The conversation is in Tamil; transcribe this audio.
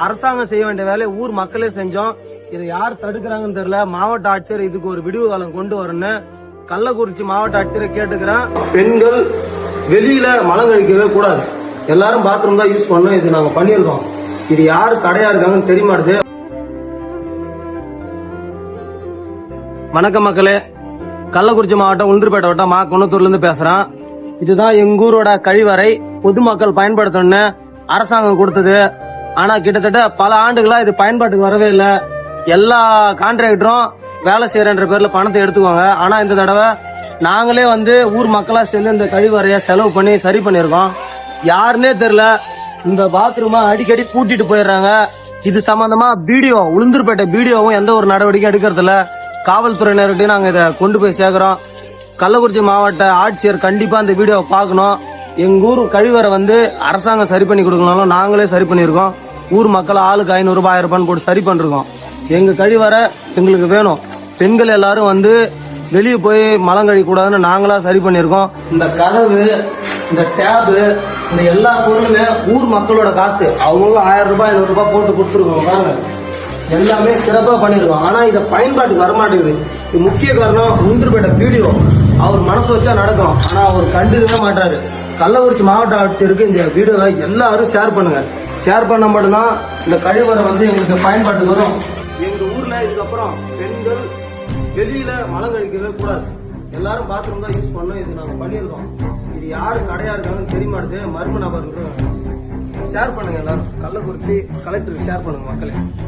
அரசாங்கம் செய்ய வேண்டிய வேலையை ஊர் மக்களே செஞ்சோம். இதை யார் தடுக்கிறாங்கன்னு தெரியல. மாவட்ட ஆட்சியர் இதுக்கு ஒரு விடிவு காலம் கொண்டு வரணும்னு கள்ளக்குறிச்சி மாவட்ட ஆட்சியரை கேட்டுக்கிறேன். பெண்கள் வெளியில மலம் கழிக்கவே கூடாது, எல்லாரும் பாத்ரூம் தான் யூஸ் பண்ணணும். இது நாங்க பண்ணிருக்கோம். இது யாரு கடையா இருக்காங்கன்னு தெரிய மாட்டுது. வணக்கம் மக்களே, கள்ளக்குறிச்சி மாவட்டம் உளுந்தூர்பேட்டை வட்டம் குன்னத்தூர்ல இருந்து பேசுறேன். இதுதான் எங்க ஊரோட கழிவறை. பொதுமக்கள் பயன்படுத்தணும்னு அரசாங்கம் கொடுத்தது. ஆனா கிட்டத்தட்ட பல ஆண்டுகளா இது பயன்பாட்டுக்கு வரவே இல்லை. எல்லா கான்ட்ராக்டரும் வேலை செய்யறன்ற பேர்ல பணத்தை எடுத்துக்குவாங்க. ஆனா இந்த தடவை நாங்களே ஊர் மக்களா சேர்ந்து இந்த கழிவறைய செலவு பண்ணி சரி பண்ணிருக்கோம். யாருன்னே தெரியல, இந்த பாத்ரூமா அடிக்கடி கூட்டிட்டு போயிடுறாங்க. இது சம்பந்தமா உளுந்தூர்பேட்டை பிடிஓவும் எந்த ஒரு நடவடிக்கையும் எடுக்கிறது இல்ல. காவல்துறையினர்கிட்ட நாங்க இதை கொண்டு போய் சேர்க்கிறோம். கள்ளக்குறிச்சி மாவட்ட ஆட்சியர் கண்டிப்பா இந்த வீடியோவை பார்க்கணும். எங்க ஊர் கழிவறை அரசாங்கம் சரி பண்ணி கொடுக்கணும், நாங்களே சரி பண்ணிருக்கோம். ஊர் மக்கள் ஆளுக்கு 500 ரூபாய் 1000 ரூபான்னு போட்டு சரி பண்ணிருக்கோம். எங்க கழிவறை எங்களுக்கு வேணும். பெண்கள் எல்லாரும் வெளியே போய் மலம் கழிக்க கூடாதுன்னு நாங்களா சரி பண்ணிருக்கோம். இந்த கதவு, இந்த டேபு, இந்த எல்லா பொருளுமே ஊர் மக்களோட காசு. அவங்க 1000 ரூபாய் 500 ரூபாய் போட்டு கொடுத்துருக்கோம். பாருங்க, எல்லாமே சிறப்பா பண்ணிருக்கோம். ஆனா இதை பயன்பாட்டுக்கு வரமாட்டேங்குது. இது முக்கிய காரணம் உளுந்தூர்பேட்டை பிடிஓ. அவர் மனசு வச்சா நடக்கும், ஆனா அவர் கண்டுக்கவே மாட்டாரு. கள்ளக்குறிச்சி மாவட்ட ஆட்சியருக்கு இந்த வீடியோவை எல்லாரும் ஷேர் பண்ணுங்க. ஷேர் பண்ண மட்டும்தான் இந்த கழிவறை எங்களுக்கு பயன்பாட்டுக்கு வரும். எங்க ஊர்ல இதுக்கப்புறம் பெண்கள் வெளியில மலம் கழிக்கவே கூடாது, எல்லாரும் பாத்ரூம் தான் யூஸ் பண்ணணும். இது நாங்க பண்ணிருக்கோம். இது யாரு கடையா இருக்காங்கன்னு தெரிய மாட்டுது. மர்ம நபருக்கு ஷேர் பண்ணுங்க. எல்லாரும் கள்ளக்குறிச்சி கலெக்டருக்கு ஷேர் பண்ணுங்க மக்களே.